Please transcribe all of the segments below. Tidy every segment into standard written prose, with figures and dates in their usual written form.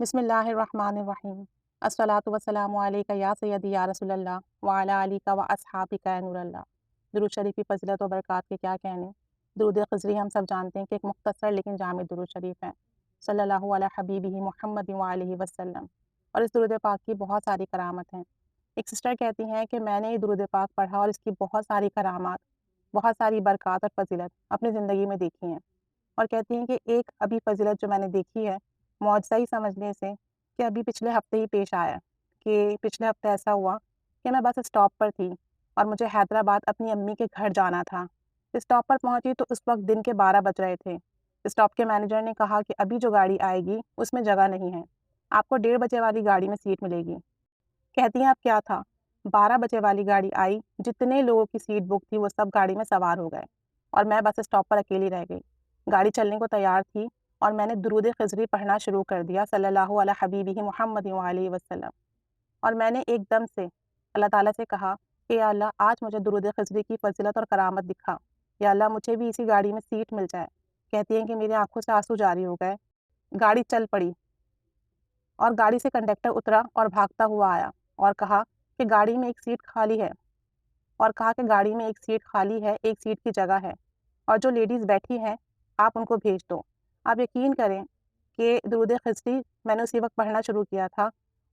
بسم اللہ الرحمن الرحیم۔ الصلاۃ والسلام علیک یا سیدی یا رسول اللہ وعلی آلک و اصحابک یا نور اللہ۔ درود شریف کی فضیلت و برکات کے کیا کہنے۔ درود خضری ہم سب جانتے ہیں کہ ایک مختصر لیکن جامع درود شریف ہے، صلی اللہ علیہ حبیبہ محمد وآلہ وسلم، اور اس درود پاک کی بہت ساری کرامت ہیں۔ ایک سسٹر کہتی ہیں کہ میں نے یہ درود پاک پڑھا اور اس کی بہت ساری کرامات، بہت ساری برکات اور فضیلت اپنی زندگی میں دیکھی ہیں، اور کہتی ہیں کہ ایک ابھی فضیلت جو میں نے دیکھی ہے معجزہ ہی سمجھنے سے، کہ ابھی پچھلے ہفتے ہی پیش آیا کہ پچھلے ہفتے ایسا ہوا کہ میں بس اسٹاپ پر تھی اور مجھے حیدرآباد اپنی امی کے گھر جانا تھا۔ اسٹاپ پر پہنچی تو اس وقت دن کے 12 بج رہے تھے۔ اسٹاپ کے مینیجر نے کہا کہ ابھی جو گاڑی آئے گی اس میں جگہ نہیں ہے، آپ کو 1:30 بجے والی گاڑی میں سیٹ ملے گی۔ کہتی ہیں اب کیا تھا، 12 بجے والی گاڑی آئی، جتنے لوگوں کی سیٹ بک تھی وہ سب گاڑی میں سوار ہو گئے اور میں بس اسٹاپ پر اکیلی رہ گئی۔ گاڑی چلنے کو تیار تھی اور میں نے درود خضری پڑھنا شروع کر دیا، صلی اللہ علیہ حبیبہ محمد وآلہ وسلم، اور میں نے ایک دم سے اللہ تعالیٰ سے کہا کہ یا اللہ آج مجھے درود خضری کی فضیلت اور کرامت دکھا، یا اللہ مجھے بھی اسی گاڑی میں سیٹ مل جائے۔ کہتی ہیں کہ میری آنکھوں سے آنسو جاری ہو گئے، گاڑی چل پڑی اور گاڑی سے کنڈکٹر اترا اور بھاگتا ہوا آیا اور کہا کہ گاڑی میں ایک سیٹ خالی ہے، گاڑی میں ایک سیٹ خالی ہے، ایک سیٹ کی جگہ ہے، اور جو لیڈیز بیٹھی ہیں آپ ان کو بھیج دو۔ آپ یقین کریں کہ درود خضری میں نے اسی وقت پڑھنا شروع کیا تھا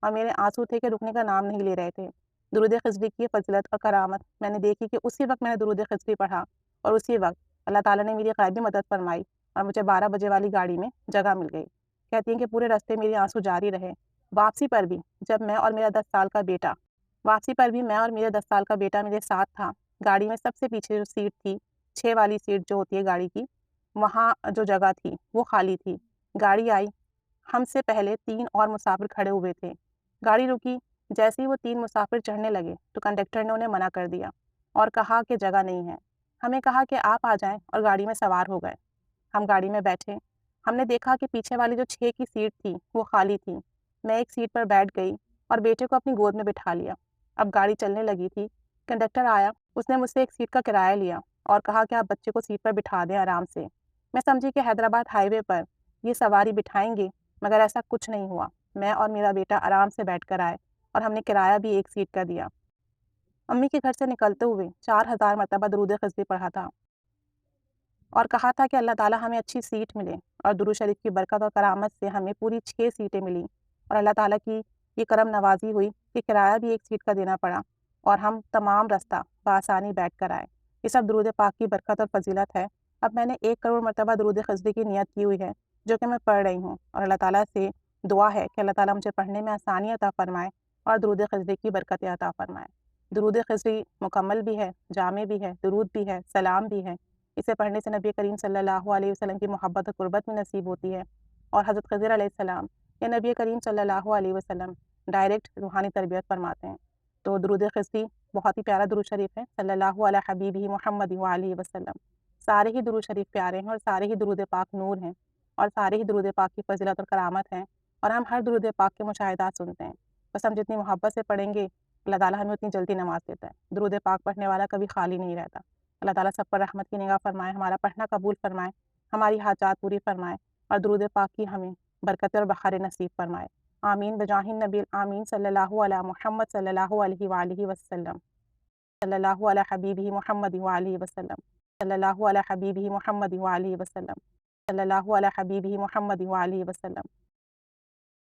اور میرے آنسو تھے کہ رکنے کا نام نہیں لے رہے تھے۔ درود خضری کی فضیلت اور کرامت میں نے دیکھی کہ اسی وقت میں نے درود خضری پڑھا اور اسی وقت اللہ تعالیٰ نے میری غیبی مدد فرمائی اور مجھے 12 بجے والی گاڑی میں جگہ مل گئی۔ کہتی ہیں کہ پورے راستے میری آنسو جاری رہے۔ واپسی پر بھی جب میں اور میرا 10 سال کا بیٹا واپسی پر بھی میں اور میرے 10 سال کا بیٹا میرے ساتھ تھا، گاڑی میں سب سے پیچھے جو سیٹ تھی، 6 والی سیٹ جو ہوتی ہے گاڑی کی، وہاں جو جگہ تھی وہ خالی تھی۔ گاڑی آئی، ہم سے پہلے 3 اور مسافر کھڑے ہوئے تھے۔ گاڑی رکی، جیسے ہی وہ 3 مسافر چڑھنے لگے تو کنڈکٹر نے انہیں منع کر دیا اور کہا کہ جگہ نہیں ہے۔ ہمیں کہا کہ آپ آ جائیں اور گاڑی میں سوار ہو گئے۔ ہم گاڑی میں بیٹھے، ہم نے دیکھا کہ پیچھے والی جو 6 کی سیٹ تھی وہ خالی تھی۔ میں ایک سیٹ پر بیٹھ گئی اور بیٹے کو اپنی گود میں بٹھا لیا۔ اب گاڑی چلنے لگی تھی، کنڈکٹر آیا، اس نے مجھ سے ایک سیٹ کا کرایہ لیا اور کہا کہ آپ بچے کو سیٹ پر بٹھا دیں آرام سے۔ میں سمجھی کہ حیدرآباد ہائی وے پر یہ سواری بٹھائیں گے، مگر ایسا کچھ نہیں ہوا۔ میں اور میرا بیٹا آرام سے بیٹھ کر آئے اور ہم نے کرایہ بھی ایک سیٹ کا دیا۔ امی کے گھر سے نکلتے ہوئے 4000 مرتبہ درود خضری پڑھا تھا اور کہا تھا کہ اللہ تعالیٰ ہمیں اچھی سیٹ ملے، اور درود شریف کی برکت اور کرامت سے ہمیں پوری 6 سیٹیں ملیں، اور اللہ تعالیٰ کی یہ کرم نوازی ہوئی کہ کرایہ بھی ایک سیٹ کا دینا پڑا اور ہم تمام راستہ بآسانی بیٹھ کر آئے۔ یہ سب درود پاک کی برکت اور فضیلت ہے۔ اب میں نے 1 کروڑ مرتبہ درود خضری کی نیت کی ہوئی ہے، جو کہ میں پڑھ رہی ہوں، اور اللہ تعالیٰ سے دعا ہے کہ اللہ تعالیٰ مجھے پڑھنے میں آسانی عطا فرمائے اور درود خضری کی برکت عطا فرمائے۔ درود خضری مکمل بھی ہے، جامع بھی ہے، درود بھی ہے، سلام بھی ہے۔ اسے پڑھنے سے نبی کریم صلی اللہ علیہ وسلم کی محبت و قربت میں نصیب ہوتی ہے، اور حضرت خضر علیہ السلام یا نبی کریم صلی اللہ علیہ وسلم ڈائریکٹ روحانی تربیت فرماتے ہیں۔ تو درود خضری بہت ہی پیارا درود شریف ہے، صلی اللہ علیہ حبیبہ محمد وآلہ وسلم۔ سارے ہی درود شریف پیارے ہیں اور سارے ہی درود پاک نور ہیں، اور سارے ہی درود پاک کی فضیلت اور کرامت ہیں، اور ہم ہر درود پاک کے مشاہدات سنتے ہیں۔ بس ہم جتنی محبت سے پڑھیں گے اللہ تعالیٰ ہمیں اتنی جلدی نواز دیتا ہے۔ درود پاک پڑھنے والا کبھی خالی نہیں رہتا۔ اللہ تعالیٰ سب پر رحمت کی نگاہ فرمائے، ہمارا پڑھنا قبول فرمائے، ہماری حاجات پوری فرمائے، اور درود پاک کی ہمیں برکت اور بہار نصیب فرمائے۔ آمین بجاہ النبی آمین، صلی اللہ علی محمد صلی اللہ علیہ وآلہ وسلم، صلی اللہ علی حبیبہ محمد وآلہ وسلم، صلی اللہ علی حبیبہ محمد وآلہ وسلم، صلی اللہ علی حبیبہ محمد وآلہ وسلم۔